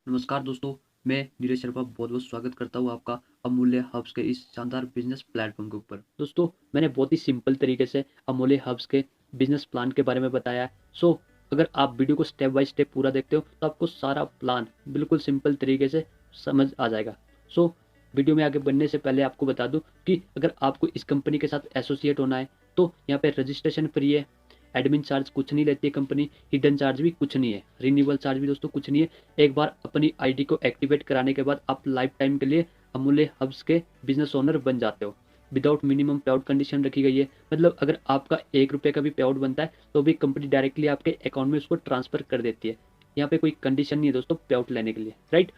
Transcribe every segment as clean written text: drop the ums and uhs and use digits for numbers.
नमस्कार दोस्तों, मैं नीरज शर्मा बहुत-बहुत स्वागत करता हूँ आपका अमूल्य हब्स के इस शानदार बिज़नेस प्लेटफ़ॉर्म के ऊपर। दोस्तों, मैंने बहुत ही सिंपल तरीके से अमूल्य हब्स के बिज़नेस प्लान के बारे में बताया है। अगर आप वीडियो को स्टेप बाय स्टेप पूरा देखते हो, तो आपको सारा प्लान बिल्कुल सिंपल तरीके से समझ आ जाएगा। वीडियो में आगे बढ़ने से पहले आपको बता दूँ कि अगर आपको इस कंपनी के साथ एसोसिएट होना है, तो यहाँ पे रजिस्ट्रेशन फ्री है, एडमिन चार्ज कुछ नहीं लेती है कंपनी, हिडन चार्ज भी कुछ नहीं है, रिन्यूअल चार्ज भी दोस्तों कुछ नहीं है। एक बार अपनी आईडी को एक्टिवेट कराने के बाद आप लाइफ टाइम के लिए अमूल्य हब्स के बिजनेस ओनर बन जाते हो। विदाउट मिनिमम पे आउट कंडीशन रखी गई है, मतलब अगर आपका 1 रुपये का भी पे आउट बनता है तो भी कंपनी डायरेक्टली आपके अकाउंट में उसको ट्रांसफर कर देती है। यहाँ पे कोई कंडीशन नहीं है दोस्तों पे आउट लेने के लिए, राइट।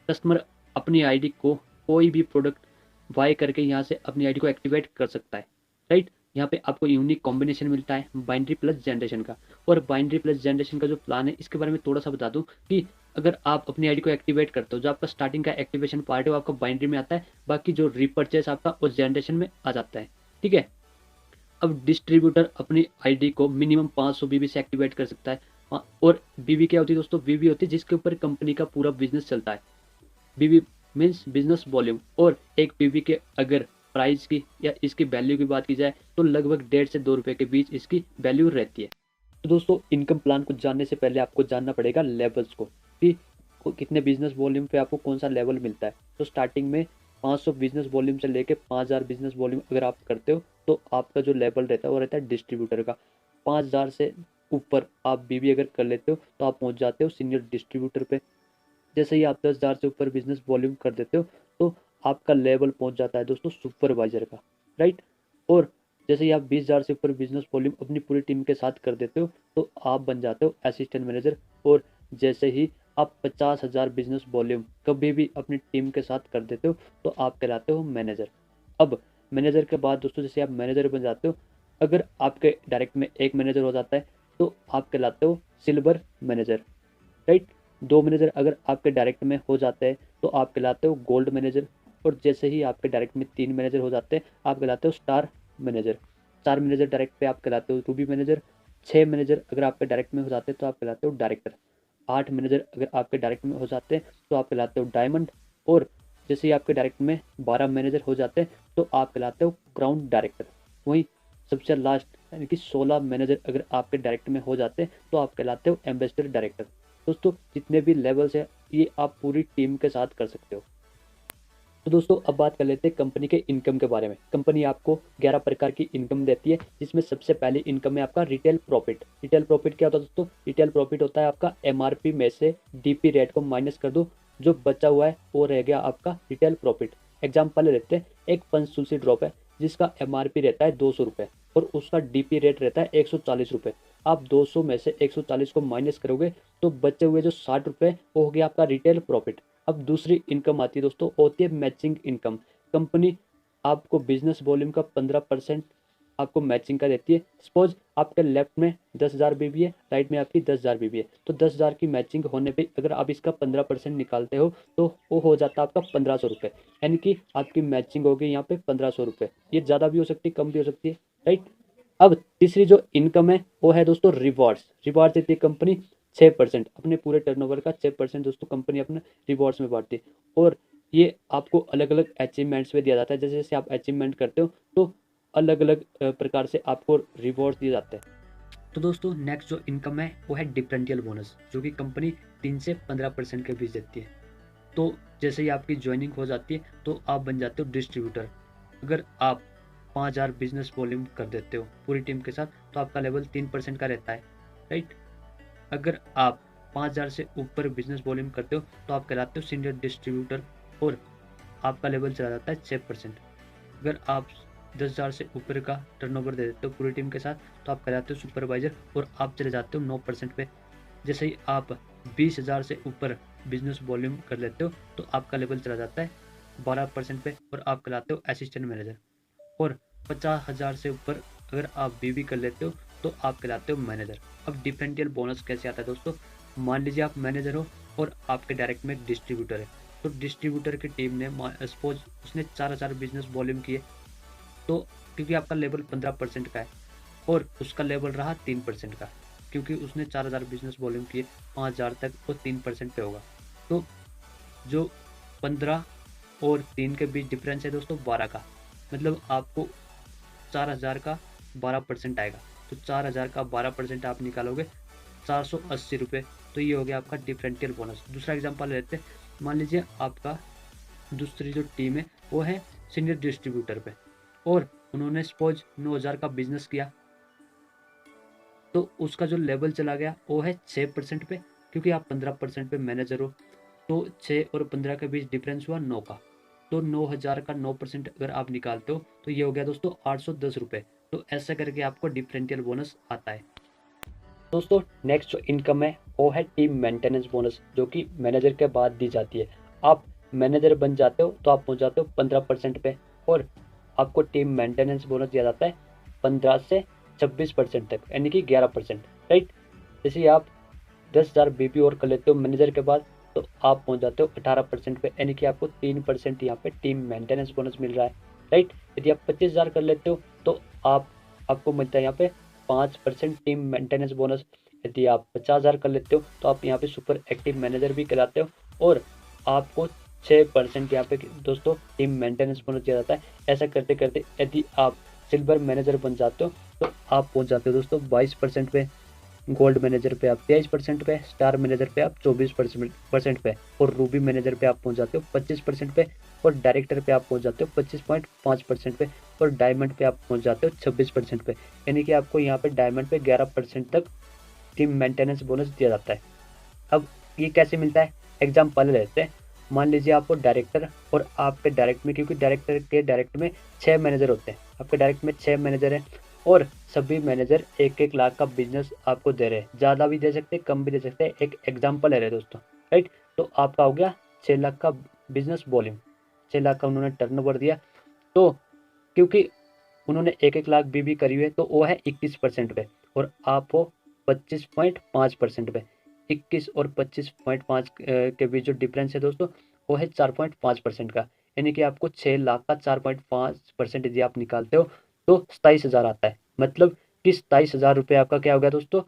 कस्टमर अपनी आईडी को कोई भी प्रोडक्ट बाय करके यहाँ से अपनी आईडी को एक्टिवेट कर सकता है, राइट। यहाँ पे आपको यूनिक कॉम्बिनेशन मिलता है बाइनरी प्लस जनरेशन का। और बाइनरी प्लस जनरेशन का जो प्लान है, इसके बारे में थोड़ा सा बता दूं कि अगर आप अपनी आईडी को एक्टिवेट करते हो, जो आपका स्टार्टिंग का एक्टिवेशन पार्ट है वो आपका बाइनरी में आता है, बाकी जो रीपरचेस आपका उस जनरेशन में आ जाता है, ठीक है। अब डिस्ट्रीब्यूटर अपनी आईडी को मिनिमम 500 बीबी से एक्टिवेट कर सकता है। और बीबी क्या होती है दोस्तों? बीबी होती है जिसके ऊपर कंपनी का पूरा बिजनेस चलता है। बीबी मीन्स बिजनेस वॉल्यूम। और एक बीबी के अगर प्राइस की या इसकी वैल्यू की बात की जाए तो लगभग 1.5 से 2 रुपए के बीच इसकी वैल्यू रहती है। तो दोस्तों, इनकम प्लान को जानने से पहले आपको जानना पड़ेगा लेवल्स को, कि कितने बिजनेस वॉल्यूम पे आपको कौन सा लेवल मिलता है। तो स्टार्टिंग में 500 बिजनेस वॉल्यूम से लेके 5000 बिजनेस वॉल्यूम अगर आप करते हो तो आपका जो लेवल रहता है वो रहता है डिस्ट्रीब्यूटर का। 5000 से ऊपर आप बीबी अगर कर लेते हो तो आप पहुंच जाते हो सीनियर डिस्ट्रीब्यूटर पे। जैसे ही आप 10,000 से ऊपर बिजनेस वॉल्यूम कर देते हो तो आपका लेवल पहुंच जाता है दोस्तों सुपरवाइजर का, राइट। और जैसे ही आप 20,000 से ऊपर बिजनेस वॉल्यूम अपनी पूरी टीम के साथ कर देते हो तो आप बन जाते हो असिस्टेंट मैनेजर। और जैसे ही आप 50,000 बिजनेस वॉल्यूम कभी भी अपनी टीम के साथ कर देते हो तो आप कहलाते हो मैनेजर। अब मैनेजर के बाद दोस्तों, जैसे आप मैनेजर बन जाते हो, अगर आपके डायरेक्ट में एक मैनेजर हो जाता है तो आप कहलाते हो सिल्वर मैनेजर, राइट। 2 मैनेजर अगर आपके डायरेक्ट में हो जाते हैं तो आप कहलाते हो गोल्ड मैनेजर। और जैसे ही आपके डायरेक्ट में 3 मैनेजर हो जाते हैं आप कहलाते हो स्टार मैनेजर। 4 मैनेजर डायरेक्ट पे आप कहलाते हो रूबी मैनेजर। 6 मैनेजर अगर आपके डायरेक्ट में हो जाते हैं तो आप कहलाते हो डायरेक्टर। 8 मैनेजर अगर आपके डायरेक्ट में हो जाते हैं तो आप कहलाते हो डायमंड। और जैसे ही आपके डायरेक्ट में 12 मैनेजर हो जाते हैं तो आप कहलाते हो क्राउन डायरेक्टर। वहीं सबसे लास्ट यानी कि 16 मैनेजर अगर आपके डायरेक्ट में हो जाते हैं तो आप कहलाते हो एम्बेसडर डायरेक्टर। दोस्तों, जितने भी लेवल्स है ये आप पूरी टीम के साथ कर सकते हो। तो दोस्तों, अब बात कर लेते हैं कंपनी के इनकम के बारे में। कंपनी आपको 11 प्रकार की इनकम देती है, जिसमें सबसे पहली इनकम है आपका रिटेल प्रॉफिट। रिटेल प्रॉफिट क्या होता है दोस्तों? रिटेल प्रॉफिट होता है आपका एमआरपी में से डीपी रेट को माइनस कर दो, जो बचा हुआ है वो रह गया आपका रिटेल प्रॉफिट। एग्जाम्पल लेते हैं, एक पंचतुलसी ड्रॉप है जिसका एमआरपी रहता है 200 रुपये और उसका डीपी रेट रहता है 140 रुपये। आप 200 में से 140 को माइनस करोगे तो बचे हुए जो 60 रुपये वो हो गया आपका रिटेल प्रॉफिट। अब दूसरी इनकम आती है दोस्तों, होती है मैचिंग इनकम। कंपनी आपको बिजनेस वॉल्यूम का 15% आपको मैचिंग का देती है। सपोज आपके लेफ्ट में 10,000 बीबी है, राइट में आपकी 10,000 बीबी है, तो 10,000 की मैचिंग होने पे अगर आप इसका 15% निकालते हो तो वो हो जाता है आपका 1,500 रुपये। यानी कि आपकी मैचिंग होगी यहाँ पे 1,500 रुपये। ये ज़्यादा भी हो सकती है, कम भी हो सकती है, राइट। अब तीसरी जो इनकम है वो है दोस्तों रिवॉर्ड्स। रिवॉर्ड देती है कंपनी 6%, अपने पूरे टर्नओवर का 6% दोस्तों कंपनी अपने रिवॉर्ड्स में बांटती है। और ये आपको अलग अलग अचीवमेंट्स में दिया जाता है। जैसे जैसे आप अचीवमेंट करते हो तो अलग अलग प्रकार से आपको रिवॉर्ड्स दिए जाते हैं। तो दोस्तों, नेक्स्ट जो इनकम है वो है डिफरेंशियल बोनस, जो कि कंपनी 3 से 15% के बीच देती है। तो जैसे ही आपकी ज्वाइनिंग हो जाती है तो आप बन जाते हो डिस्ट्रीब्यूटर। अगर आप 5,000 बिजनेस वॉल्यूम कर देते हो पूरी टीम के साथ तो आपका लेवल 3% का रहता है, राइट। अगर आप 5,000 से ऊपर बिजनेस वॉल्यूम करते हो तो आप कहलाते हो सीनियर डिस्ट्रीब्यूटर और आपका लेवल चला जाता है 6%। अगर आप 10,000 से ऊपर का टर्नओवर दे देते हो पूरी टीम के साथ तो आप कहलाते हो सुपरवाइजर और आप चले जाते हो 9% पे। जैसे ही आप 20,000 से ऊपर बिजनेस वॉल्यूम कर लेते हो तो आपका लेवल चला जाता है 12% पे और आप कहलाते हो असिस्टेंट मैनेजर। और 50,000 से ऊपर अगर आप बीबी कर लेते हो तो आप कहलाते हो मैनेजर। अब डिफरेंशियल बोनस कैसे आता है दोस्तों? मान लीजिए आप मैनेजर हो और आपके डायरेक्ट में डिस्ट्रीब्यूटर है। तो डिस्ट्रीब्यूटर की टीम ने सपोज उसने 4,000 बिजनेस वॉल्यूम किए, तो क्योंकि आपका लेवल 15% का है और उसका लेवल रहा 3% का, क्योंकि उसने 4,000 बिजनेस वॉल्यूम किए 5,000 तक वो 3% पे होगा। तो जो 15 और 3 के बीच डिफरेंस है दोस्तों 12 का, मतलब आपको 4000 का 12% आएगा। तो 4000 का 12% आप निकालोगे 480 रुपये। तो ये हो गया आपका डिफरेंशियल बोनस। दूसरा एग्जांपल लेते हैं। मान लीजिए आपका दूसरी जो टीम है वो है सीनियर डिस्ट्रीब्यूटर पे, और उन्होंने सपोज 9000 का बिजनेस किया, तो उसका जो लेवल चला गया वो है 6% पे, क्योंकि आप 15% पे मैनेजर हो। तो 6 और 15 के बीच डिफरेंस हुआ 9 का। तो 9000 का 9% अगर आप निकालते हो तो ये हो गया दोस्तों 810 रुपये। तो ऐसा करके आपको डिफरेंशियल बोनस आता है। दोस्तों नेक्स्ट जो इनकम है वो है टीम मेंटेनेंस बोनस, जो कि मैनेजर के बाद दी जाती है। आप मैनेजर बन जाते हो तो आप पहुंच जाते हो 15% पे, और आपको टीम मेंटेनेंस बोनस दिया जाता है 15 से 26% तक, यानी कि 11%। राइट। जैसे आप 10,000 बीपी और कर लेते हो मैनेजर के बाद, तो आप पहुंच जाते हो 18% पे, यानी कि आपको 3% यहाँ पे टीम मेंटेनेंस बोनस मिल रहा है। राइट। यदि आप 25,000 कर लेते हो तो आपको मिलता है यहाँ पे 5% टीम मेंटेनेंस बोनस। यदि आप 50,000 कर लेते हो तो आप यहाँ पे सुपर एक्टिव मैनेजर भी कहलाते हो, और आपको 6% यहाँ पे दोस्तों टीम मेंटेनेंस बोनस दिया जाता है। ऐसा करते करते यदि आप सिल्वर मैनेजर बन जाते हो तो आप पहुंच जाते हो दोस्तों 22% पे, गोल्ड मैनेजर पे आप 23% पे, स्टार मैनेजर पे आप 24% पे, और रूबी मैनेजर पे आप पहुंच जाते हो 25% पे, और डायरेक्टर पे आप पहुंच जाते हो 25.5% पे, और डायमंड पे आप पहुंच जाते हो 26% पे। यानी कि आपको यहाँ पे डायमंड पे 11% तक टीम मेंटेनेंस बोनस दिया जाता है। अब ये कैसे मिलता है, एग्जाम्पल लेते हैं। मान लीजिए आपको डायरेक्टर, और आपके डायरेक्ट में, क्योंकि डायरेक्टर के डायरेक्ट में 6 मैनेजर होते हैं, आपके डायरेक्ट में 6 मैनेजर हैं, और सभी मैनेजर 1-1 लाख का बिजनेस आपको दे रहे हैं। ज़्यादा भी दे सकते हैं, कम भी दे सकते हैं। एक एग्जाम्पल ले रहे हैं दोस्तों। राइट। तो आपका हो गया 6 लाख का बिजनेस वॉल्यूम, 6 लाख का उन्होंने टर्नओवर दिया। तो क्योंकि उन्होंने 1-1 लाख बीबी करी हुई है तो वो है 21% पे, और आप हो 25.5% पे। 21 और 25.5 के बीच जो डिफरेंस है दोस्तों वो है 4.5% का, यानी कि आपको 6 लाख का 4.5% यदि आप निकालते हो तो 27,000 आता है। मतलब कि 27,000 रुपये आपका क्या हो गया दोस्तों,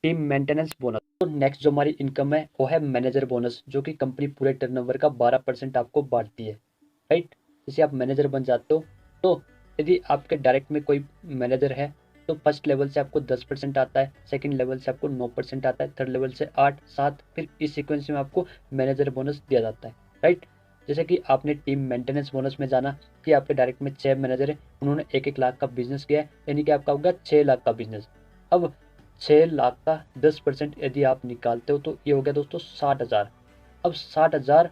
टीम मेंटेनेंस बोनस। तो नेक्स्ट जो हमारी इनकम है वो है मैनेजर बोनस, जो कि कंपनी पूरे टर्नओवर का 12% आपको बांटती है। राइट। जैसे आप मैनेजर बन जाते हो तो यदि आपके डायरेक्ट में कोई मैनेजर है तो फर्स्ट लेवल से आपको 10% आता है, सेकंड लेवल से आपको 9% आता है, थर्ड लेवल से 8, 7, फिर इस सीक्वेंस में आपको मैनेजर बोनस दिया जाता है। राइट। जैसे कि आपने टीम मेंटेनेंस बोनस में जाना कि आपके डायरेक्ट में 6 मैनेजर है, उन्होंने 1-1 लाख का बिजनेस किया है, यानी कि आपका होगा 6 लाख का बिजनेस। अब 6 लाख का 10% यदि आप निकालते हो तो ये हो गया दोस्तों 60,000। अब 60,000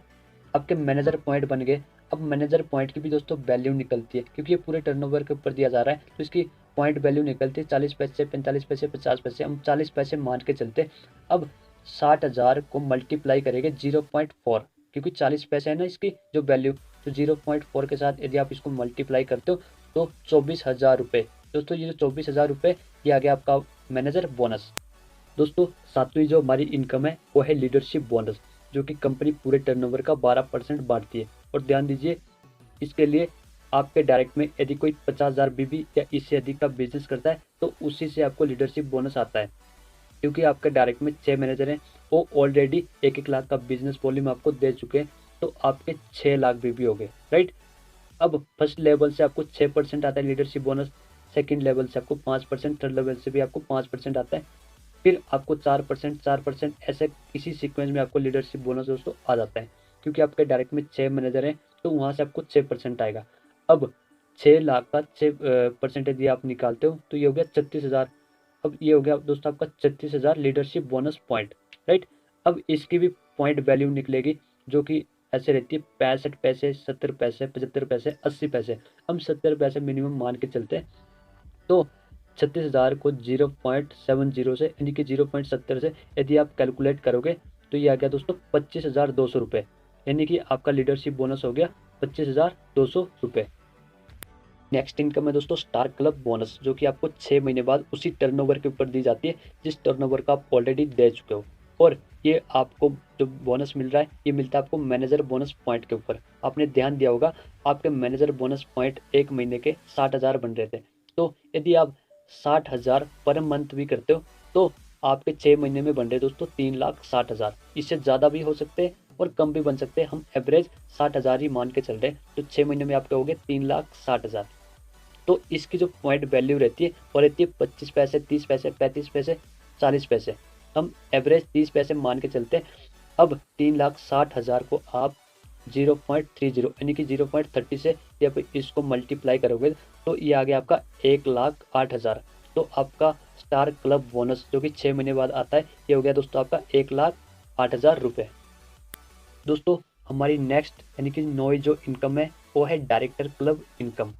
आपके मैनेजर पॉइंट बन गए। अब मैनेजर पॉइंट की भी दोस्तों वैल्यू निकलती है, क्योंकि ये पूरे टर्नओवर के ऊपर दिया जा रहा है, तो इसकी पॉइंट वैल्यू निकलती है 40 पैसे, 45 पैसे, 50 पैसे। हम 40 पैसे मान के चलते। अब 60,000 को मल्टीप्लाई करेंगे 0.4, क्योंकि 40 पैसे है ना इसकी जो वैल्यू, तो 0.4 के साथ यदि आप इसको मल्टीप्लाई करते हो तो 24,000 रुपये। दोस्तों ये जो 24,000 रुपये ये आ गया आपका मैनेजर बोनस। दोस्तों सातवीं जो हमारी इनकम है वो है लीडरशिप बोनस, जो कि कंपनी पूरे टर्नओवर का 12% बांटती है। और ध्यान दीजिए, इसके लिए आपके डायरेक्ट में यदि कोई 50,000 बीबी या इससे अधिक का बिजनेस करता है तो उसी से आपको लीडरशिप बोनस आता है, क्योंकि आपके डायरेक्ट में 6 मैनेजर हैं, वो ऑलरेडी 1-1 लाख का बिजनेस वॉल्यूम आपको दे चुके हैं, तो आपके 6 लाख बीबी हो गए। राइट। अब फर्स्ट लेवल से आपको 6% आता है लीडरशिप बोनस, सेकंड लेवल से आपको 5%, थर्ड लेवल से भी आपको 5% आता है, फिर आपको 4%, 4%, ऐसे इसी सीक्वेंस में आपको लीडरशिप बोनस दोस्तों आ जाता है। क्योंकि आपके डायरेक्ट में 6 मैनेजर हैं तो वहाँ से आपको 6% आएगा। अब 6 लाख का 6% यदि आप निकालते हो तो ये हो गया 36,000। अब ये हो गया दोस्तों आपका 36,000 लीडरशिप बोनस पॉइंट। राइट। अब इसकी भी पॉइंट वैल्यू निकलेगी, जो कि ऐसे रहती है 65 पैसे, 70 पैसे, 75 पैसे, 80 पैसे। हम 70 पैसे मिनिमम मान के चलते हैं। तो 36,000 को 0.70 से, यानी कि 0.70 से यदि आप कैलकुलेट करोगे तो ये आ गया दोस्तों 25,200 रुपये, यानी कि आपका लीडरशिप बोनस हो गया 25,200 रुपये। नेक्स्ट इनकम है दोस्तों स्टार क्लब बोनस, जो कि आपको 6 महीने बाद उसी टर्नओवर के ऊपर दी जाती है जिस टर्नओवर का आप ऑलरेडी दे चुके हो। और ये आपको जो बोनस मिल रहा है ये मिलता है आपको मैनेजर बोनस पॉइंट के ऊपर। आपने ध्यान दिया होगा आपके मैनेजर बोनस पॉइंट एक महीने के 60,000 बन रहे थे, तो यदि आप 60,000 पर मंथ भी करते हो तो आपके 6 महीने में बन रहे दोस्तों 3,60,000। इससे ज़्यादा भी हो सकते हैं और कम भी बन सकते हैं। हम एवरेज 60,000 ही मान के चल रहे हैं, तो 6 महीने में आपके हो गए 3,60,000। तो इसकी जो पॉइंट वैल्यू रहती है वो रहती है 25 पैसे, 30 पैसे, 35 पैसे, 40 पैसे। हम एवरेज 30 पैसे मान के चलते हैं। अब 3,60,000 को आप 0.30 यानी कि 0.30 से जब इसको मल्टीप्लाई करोगे तो ये आ गया आपका 1,08,000। तो आपका स्टार क्लब बोनस जो कि 6 महीने बाद आता है, ये हो गया दोस्तों आपका 1,08,000 रुपये। दोस्तों हमारी नेक्स्ट यानी कि नई जो इनकम है वो है डायरेक्टर क्लब इनकम,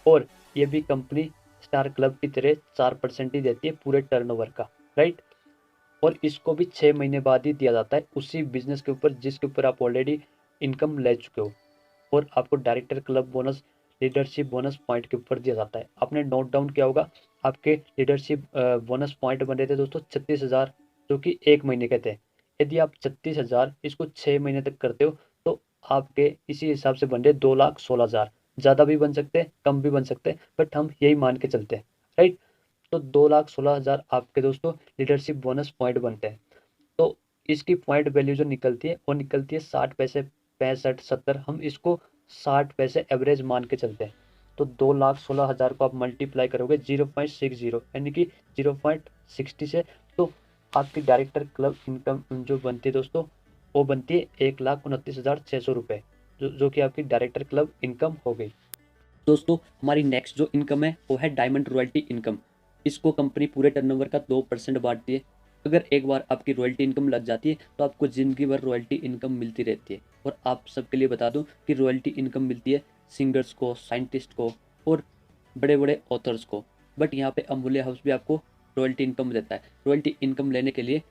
और ये भी कंपनी स्टार क्लब की तरह 4% ही देती है पूरे टर्नओवर का, राइट। और इसको भी 6 महीने बाद ही दिया जाता है उसी बिजनेस के ऊपर जिसके ऊपर आप ऑलरेडी इनकम ले चुके हो। और आपको director club bonus leadership bonus point के ऊपर दिया जाता है। आपने नोट डाउन किया होगा आपके लीडरशिप बोनस पॉइंट बन रहे थे दोस्तों 36,000, जो कि 1 महीने के थे। यदि आप 36,000 इसको 6 महीने तक करते हो तो आपके इसी हिसाब से बन रहे 2,16,000। ज़्यादा भी बन सकते हैं, कम भी बन सकते हैं, बट हम यही मान के चलते हैं, राइट। तो 2,16,000 आपके दोस्तों लीडरशिप बोनस पॉइंट बनते हैं। तो इसकी पॉइंट वैल्यू जो निकलती है वो निकलती है 60 पैसे, 65, 70। हम इसको 60 पैसे एवरेज मान के चलते हैं। तो 2,16,000 को आप मल्टीप्लाई करोगे 0.60 यानी कि 0.60 से, तो आपकी डायरेक्टर क्लब इनकम जो बनती है दोस्तों वो बनती है 1,29,600 रुपये, जो कि आपकी डायरेक्टर क्लब इनकम हो गई। दोस्तों हमारी नेक्स्ट जो इनकम है वो है डायमंड रॉयल्टी इनकम। इसको कंपनी पूरे टर्नओवर का 2% बांटती है। अगर एक बार आपकी रॉयल्टी इनकम लग जाती है तो आपको ज़िंदगी भर रॉयल्टी इनकम मिलती रहती है। और आप सबके लिए बता दूं कि रॉयल्टी इनकम मिलती है सिंगर्स को, साइंटिस्ट को और बड़े बड़े ऑथर्स को। बट यहाँ पे अमूल्य हाउस भी आपको रॉयल्टी इनकम देता है। रॉयल्टी इनकम लेने के लिए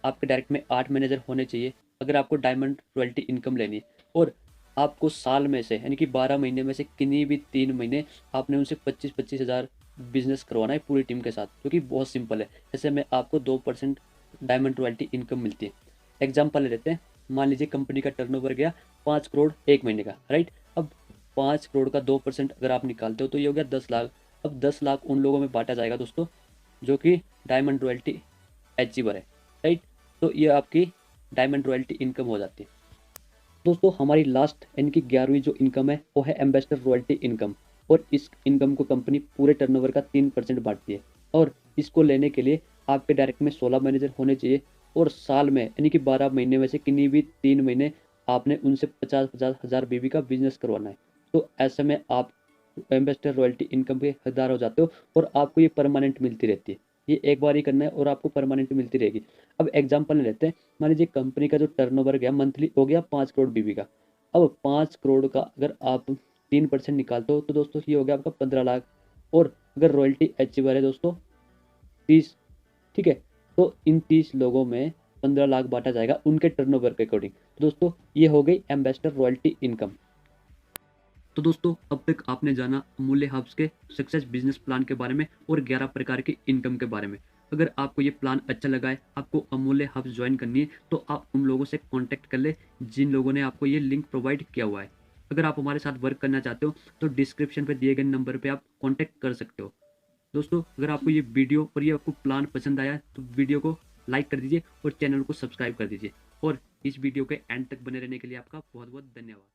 आपके डायरेक्ट में 8 मैनेजर होने चाहिए अगर आपको डायमंड रॉयल्टी इनकम लेनी है। और आपको साल में से यानी कि 12 महीने में से किन्हीं भी 3 महीने आपने उनसे 25-25 हज़ार बिजनेस करवाना है पूरी टीम के साथ, जो कि बहुत सिंपल है। ऐसे में आपको 2% डायमंड रॉयल्टी इनकम मिलती है। एग्जाम्पल ले लेते हैं, मान लीजिए कंपनी का टर्नओवर गया 5 करोड़ 1 महीने का, राइट। अब 5 करोड़ का 2% अगर आप निकालते हो तो ये हो गया 10 लाख। अब 10 लाख उन लोगों में बांटा जाएगा दोस्तों जो कि डायमंड रॉयल्टी अचीवर है, राइट। तो ये आपकी डायमंड रॉयल्टी इनकम हो जाती है। दोस्तों हमारी लास्ट यानी कि 11वीं जो इनकम है वो है एम्बेसडर रॉयल्टी इनकम। और इस इनकम को कंपनी पूरे टर्नओवर का 3% बांटती है। और इसको लेने के लिए आपके डायरेक्ट में 16 मैनेजर होने चाहिए। और साल में यानी कि 12 महीने में से किन्हीं भी 3 महीने आपने उनसे 50-50 हज़ार बीबी का बिजनेस करवाना है। तो ऐसे में आप एम्बेसडर रॉयल्टी इनकम के हकदार हो जाते हो और आपको ये परमानेंट मिलती रहती है। ये एक बार ही करना है और आपको परमानेंट मिलती रहेगी। अब एग्जांपल लेते हैं, मान लीजिए कंपनी का जो टर्नओवर गया मंथली हो गया 5 करोड़ बीबी का। अब 5 करोड़ का अगर आप 3% निकालते हो तो दोस्तों ये हो गया आपका 15 लाख। और अगर रॉयल्टी अचीवर है दोस्तों 30, ठीक है, तो इन 30 लोगों में 15 लाख बांटा जाएगा उनके टर्नओवर के अकॉर्डिंग। तो दोस्तों ये हो गई एम्बेसडर रॉयल्टी इनकम। तो दोस्तों अब तक आपने जाना अमूल्य हब्स के सक्सेस बिजनेस प्लान के बारे में और 11 प्रकार की इनकम के बारे में। अगर आपको ये प्लान अच्छा लगा है, आपको अमूल्य हब्स ज्वाइन करनी है, तो आप उन लोगों से कांटेक्ट कर ले जिन लोगों ने आपको ये लिंक प्रोवाइड किया हुआ है। अगर आप हमारे साथ वर्क करना चाहते हो तो डिस्क्रिप्शन पे दिए गए नंबर पे आप कांटेक्ट कर सकते हो। दोस्तों अगर आपको ये वीडियो और ये आपको प्लान पसंद आया तो वीडियो को लाइक कर दीजिए और चैनल को सब्सक्राइब कर दीजिए। और इस वीडियो के एंड तक बने रहने के लिए आपका बहुत बहुत धन्यवाद।